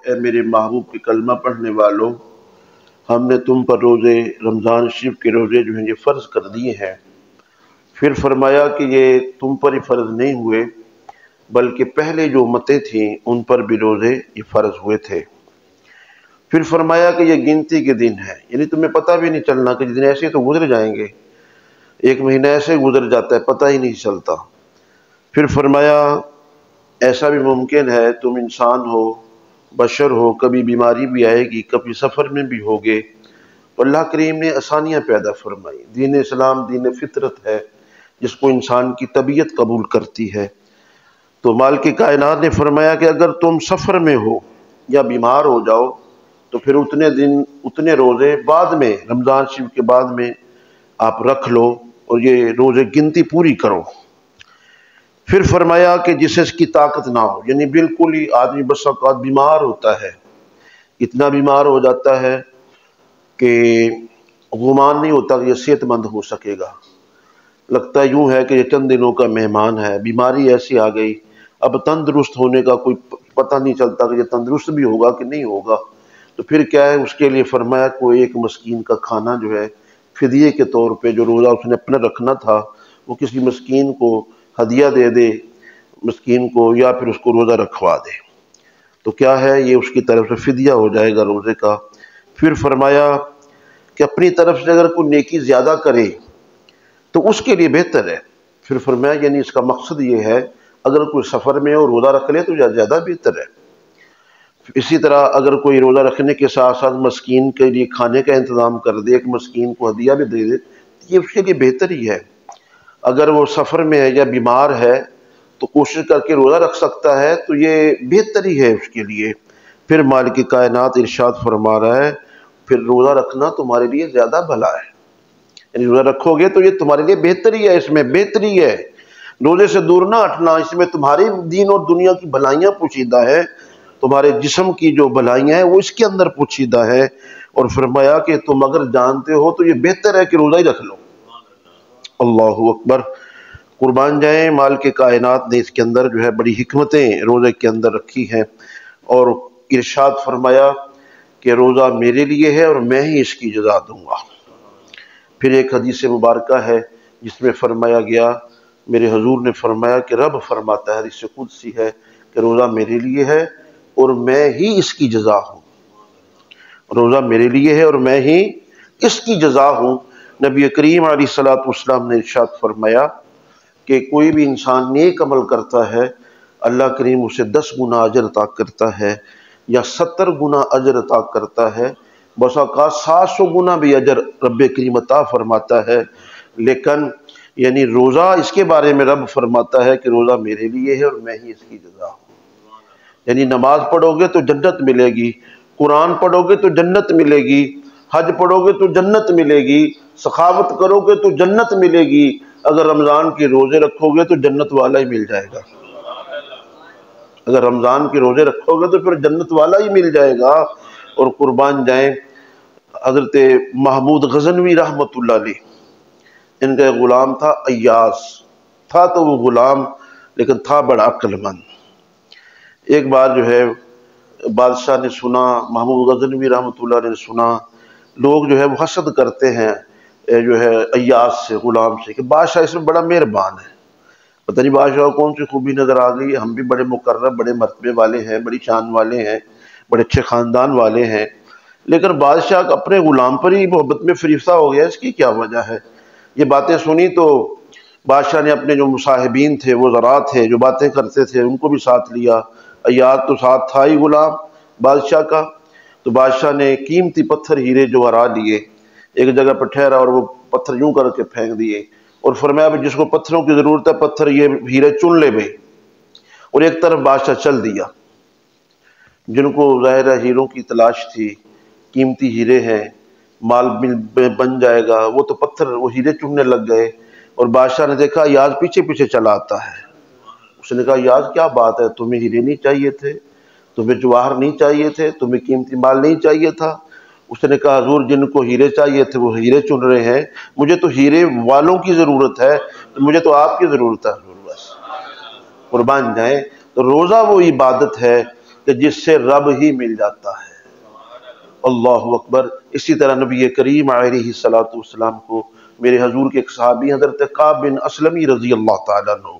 اے میرے محبوب کے کلمہ پڑھنے والوں، ہم نے تم پر روزے رمضان شریف کے روزے جو ہیں یہ فرض کر دیے ہیں۔ پھر فرمایا کہ یہ تم پر ہی فرض نہیں ہوئے بلکہ پہلے جو امتیں تھیں ان پر بھی روزے یہ فرض ہوئے تھے۔ پھر فرمایا کہ یہ گنتی کے دن ہیں، یعنی تمہیں پتہ بھی نہیں چلنا کہ دن ایسے تو گزر جائیں گے، ایک مہینہ ایسے گزر جاتا ہے پتہ ہی نہیں چلتا۔ پھر فرمایا ایسا بھی ممکن ہے تم انسان ہو، بشر ہو، کبھی بیماری بھی آئے گی، کبھی سفر میں بھی ہوگے، تو اللہ کریم نے آسانیاں پیدا فرمائی۔ دین اسلام دین فطرت ہے جس کو انسان کی طبیعت قبول کرتی ہے۔ تو مالک کائنات نے فرمایا کہ اگر تم سفر میں ہو یا بیمار ہو جاؤ تو پھر اتنے دن اتنے روزے بعد میں رمضان شریف کے بعد میں آپ رکھ لو اور یہ روزے گنتی پوری کرو۔ پھر فرمایا کہ جسے اس کی طاقت نہ ہو، یعنی بالکل ہی آدمی بس اوقات بیمار ہوتا ہے، اتنا بیمار ہو جاتا ہے کہ گمان نہیں ہوتا کہ یہ صحت مند ہو سکے گا، لگتا ہے یوں ہے کہ یہ چند دنوں کا مہمان ہے، بیماری ایسی آ گئی اب تندرست ہونے کا کوئی پتہ نہیں چلتا کہ یہ تندرست بھی ہوگا کہ نہیں ہوگا، تو پھر کیا ہے اس کے لیے فرمایا کوئی ایک مسکین کا کھانا جو ہے فدیے کے طور پہ جو روزہ اس نے اپنا رکھنا تھا وہ کسی مسکین کو ہدیہ دے دے، مسکین کو، یا پھر اس کو روزہ رکھوا دے، تو کیا ہے یہ اس کی طرف سے فدیہ ہو جائے گا روزے کا۔ پھر فرمایا کہ اپنی طرف سے اگر کوئی نیکی زیادہ کرے تو اس کے لیے بہتر ہے۔ پھر فرمایا یعنی اس کا مقصد یہ ہے اگر کوئی سفر میں ہو روزہ رکھ لے تو زیادہ بہتر ہے۔ اسی طرح اگر کوئی روزہ رکھنے کے ساتھ ساتھ مسکین کے لیے کھانے کا انتظام کر دے، ایک مسکین کو ہدیہ بھی دے دے، یہ اس کے لیے بہتر ہی ہے۔ اگر وہ سفر میں ہے یا بیمار ہے تو کوشش کر کے روزہ رکھ سکتا ہے تو یہ بہتر ہی ہے اس کے لیے۔ پھر مالک کائنات ارشاد فرما رہا ہے پھر روزہ رکھنا تمہارے لیے زیادہ بھلا ہے، یعنی روزہ رکھو گے تو یہ تمہارے لیے بہتری ہے، اس میں بہتری ہے، روزے سے دور نہ ہٹنا، اس میں تمہاری دین اور دنیا کی بھلائیاں پوشیدہ ہے، تمہارے جسم کی جو بھلائیاں ہیں وہ اس کے اندر پوشیدہ ہے۔ اور فرمایا کہ تم اگر جانتے ہو تو یہ بہتر ہے کہ روزہ ہی رکھ لو۔ اللہ اکبر، قربان جائیں، مال کے کائنات نے اس کے اندر جو ہے بڑی حکمتیں روزے کے اندر رکھی ہیں، اور ارشاد فرمایا کہ روزہ میرے لیے ہے اور میں ہی اس کی جزا دوں گا۔ پھر ایک حدیث مبارکہ ہے جس میں فرمایا گیا، میرے حضور نے فرمایا کہ رب فرماتا ہے، حدیث قدسی ہے کہ روزہ میرے لیے ہے اور میں ہی اس کی جزا ہوں، روزہ میرے لیے ہے اور میں ہی اس کی جزا ہوں۔ نبی کریم علیہ الصلوۃ والسلام نے ارشاد فرمایا کہ کوئی بھی انسان نیک عمل کرتا ہے اللہ کریم اسے 10 گنا اجر عطا کرتا ہے یا 70 گنا اجر عطا کرتا ہے، بس اوقات 700 گنا بھی اجر رب کریم عطا فرماتا ہے۔ لیکن یعنی روزہ اس کے بارے میں رب فرماتا ہے کہ روزہ میرے لیے ہے اور میں ہی اس کی جزا ہوں، یعنی نماز پڑھو گے تو جنت ملے گی، قرآن پڑھو گے تو جنت ملے گی، حج پڑھو گے تو جنت ملے گی، سخاوت کرو گے تو جنت ملے گی، اگر رمضان کے روزے رکھو گے تو جنت والا ہی مل جائے گا، اگر رمضان کے روزے رکھو گے تو پھر جنت والا ہی مل جائے گا۔ اور قربان جائیں، حضرت محمود غزنوی رحمۃ اللہ علیہ، ان کا ایک غلام تھا ایاز، تھا تو وہ غلام لیکن تھا بڑا عقل مند۔ ایک بار جو ہے بادشاہ نے سنا، محمود غزنوی رحمۃ اللہ علیہ نے سنا، لوگ جو ہے وہ حسد کرتے ہیں جو ہے ایاز سے، غلام سے، کہ بادشاہ اس میں بڑا مہربان ہے، پتہ نہیں بادشاہ کو کون سی خوبی نظر آ گئی، ہم بھی بڑے مقرب بڑے مرتبے والے ہیں، بڑی شان والے ہیں، بڑے اچھے خاندان والے ہیں، لیکن بادشاہ اپنے غلام پر ہی محبت میں فریفتہ ہو گیا، اس کی کیا وجہ ہے؟ یہ باتیں سنی تو بادشاہ نے اپنے جو مصاحبین تھے، وزراء تھے جو باتیں کرتے تھے، ان کو بھی ساتھ لیا، ایاز تو ساتھ تھا ہی غلام بادشاہ کا، تو بادشاہ نے قیمتی پتھر ہیرے جواہرات لیے، ایک جگہ پر ٹھہرا اور وہ پتھر یوں کر کے پھینک دیے، اور فرمایا جس کو پتھروں کی ضرورت ہے پتھر یہ ہیرے چن لے بھائی، اور ایک طرف بادشاہ چل دیا، جن کو ظاہر ہیروں کی تلاش تھی، قیمتی ہیرے ہیں، مال بن جائے گا، وہ تو پتھر وہ ہیرے چننے لگ گئے، اور بادشاہ نے دیکھا یاز پیچھے پیچھے چلا آتا ہے، اس نے کہا یاز کیا بات ہے، تمہیں ہیرے نہیں چاہیے تھے، تمہیں جواہر نہیں چاہیے تھے، تمہیں قیمتی مال نہیں چاہیے تھا؟ اس نے کہا حضور جن کو ہیرے چاہیے تھے وہ ہیرے چن رہے ہیں، مجھے تو ہیرے والوں کی ضرورت ہے، تو مجھے تو آپ کی ضرورت ہے حضور، بس قربان جائیں۔ تو روزہ وہ عبادت ہے کہ جس سے رب ہی مل جاتا ہے۔ اللہ اکبر۔ اسی طرح نبی کریم علیہ الصلوۃ والسلام کو میرے حضور کے ایک صحابی حضرت کعب بن اسلمی رضی اللہ تعالیٰ عنہ،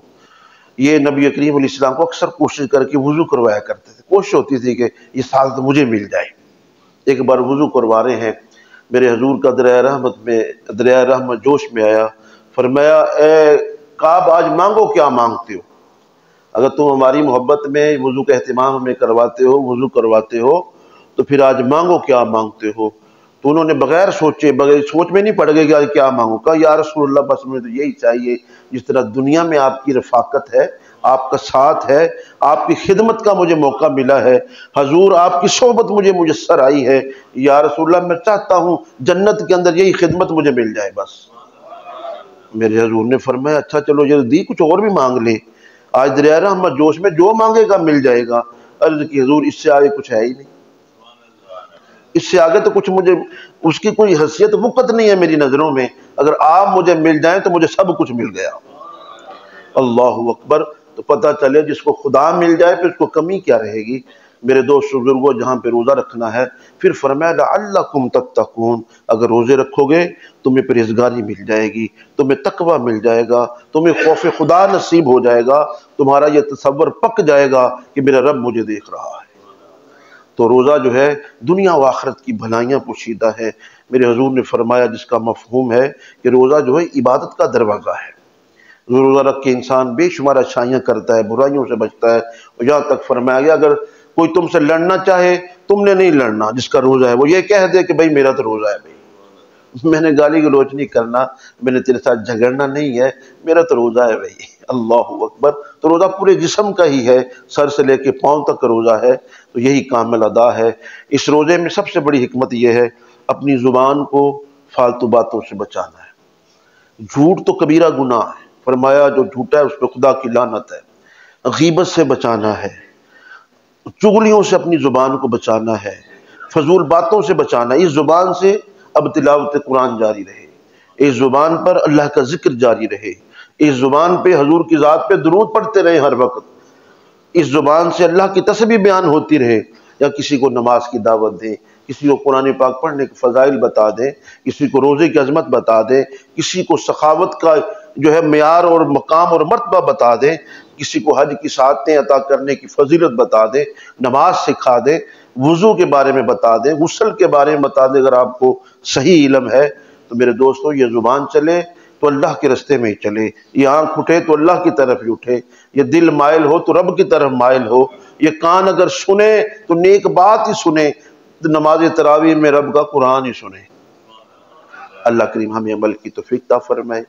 یہ نبی کریم علیہ السلام کو اکثر کوشش کر کے وضو کروایا کرتے تھے، کوشش ہوتی تھی کہ یہ سعادت مجھے مل جائے۔ ایک بار وضو کروا رہے ہیں، میرے حضور کا دریائے رحمت جوش میں آیا، فرمایا اے کعب آج مانگو کیا مانگتے ہو؟ اگر تم ہماری محبت میں وضو کا اہتمام ہمیں کرواتے ہو، وضو کرواتے ہو، تو پھر آج مانگو کیا مانگتے ہو؟ تو انہوں نے بغیر سوچ میں نہیں پڑ گئے کہ آج کیا مانگو، کہا یا رسول اللہ بس مجھے تو یہی چاہیے، جس طرح دنیا میں آپ کی رفاقت ہے، آپ کا ساتھ ہے، آپ کی خدمت کا مجھے موقع ملا ہے، حضور آپ کی صحبت مجھے میسر آئی ہے، یا رسول اللہ میں چاہتا ہوں جنت کے اندر یہی خدمت مجھے مل جائے بس۔ میرے حضور نے فرمایا اچھا چلو جلدی کچھ اور بھی مانگ لے، آج دریائے رحمت جوش میں جو مانگے گا مل جائے گا۔ عرض کی حضور اس سے آگے کچھ ہے ہی نہیں، اس سے آگے تو کچھ مجھے اس کی کوئی حیثیت وقت نہیں ہے میری نظروں میں، اگر آپ مجھے مل جائیں تو مجھے سب کچھ مل گیا۔ اللہ اکبر۔ تو پتہ چلے جس کو خدا مل جائے پھر اس کو کمی کیا رہے گی۔ میرے دوست بزرگوں، جہاں پہ روزہ رکھنا ہے، پھر فرمایا لعلکم تتقون، اگر روزے رکھو گے تمہیں پرہیزگاری مل جائے گی، تمہیں تقوی مل جائے گا، تمہیں خوف خدا نصیب ہو جائے گا، تمہارا یہ تصور پک جائے گا کہ میرا رب مجھے دیکھ رہا ہے۔ تو روزہ جو ہے دنیا و آخرت کی بھلائیاں پوشیدہ ہے۔ میرے حضور نے فرمایا جس کا مفہوم ہے کہ روزہ جو ہے عبادت کا دروازہ ہے، روزہ رکھ کے انسان بے شمار اچھائیاں کرتا ہے، برائیوں سے بچتا ہے، اور یہاں تک فرمایا گیا اگر کوئی تم سے لڑنا چاہے تم نے نہیں لڑنا، جس کا روزہ ہے وہ یہ کہہ دے کہ بھائی میرا تو روزہ ہے، بھائی میں نے گالی گلوچ نہیں کرنا، میں نے تیرے ساتھ جھگڑنا نہیں ہے، میرا تو روزہ ہے بھائی۔ اللہ اکبر۔ تو روزہ پورے جسم کا ہی ہے، سر سے لے کے پاؤں تک روزہ ہے، تو یہی کامل ادا ہے۔ اس روزے میں سب سے بڑی حکمت یہ ہے اپنی زبان کو فالتو باتوں سے بچانا ہے۔ جھوٹ تو کبیرہ گناہ ہے، فرمایا جو جھوٹا ہے اس پہ خدا کی لعنت ہے۔ غیبت سے بچانا ہے، چغلیوں سے اپنی زبان کو بچانا ہے، فضول باتوں سے بچانا ہے۔ اس زبان سے اب تلاوت قرآن جاری رہے، اس زبان پر اللہ کا ذکر جاری رہے، اس زبان پہ حضور کی ذات پہ درود پڑھتے رہے ہر وقت، اس زبان سے اللہ کی تسبیح بیان ہوتی رہے، یا کسی کو نماز کی دعوت دیں، کسی کو قرآن پاک پڑھنے کے فضائل بتا دیں، کسی کو روزے کی عظمت بتا دیں، کسی کو سخاوت کا جو ہے معیار اور مقام اور مرتبہ بتا دیں، کسی کو حج کی سعادتیں عطا کرنے کی فضیلت بتا دیں، نماز سکھا دیں، وضو کے بارے میں بتا دیں، غسل کے بارے میں بتا دیں۔ اگر آپ کو صحیح علم ہے تو میرے دوستو یہ زبان چلے تو اللہ کے رستے میں ہی چلے، یہ آنکھ اٹھے تو اللہ کی طرف ہی اٹھے، یہ دل مائل ہو تو رب کی طرف مائل ہو، یہ کان اگر سنے تو نیک بات ہی سنے، نماز تراویح میں رب کا قرآن ہی سنے۔ اللہ کریم ہمیں عمل کی توفیق عطا فرمائے۔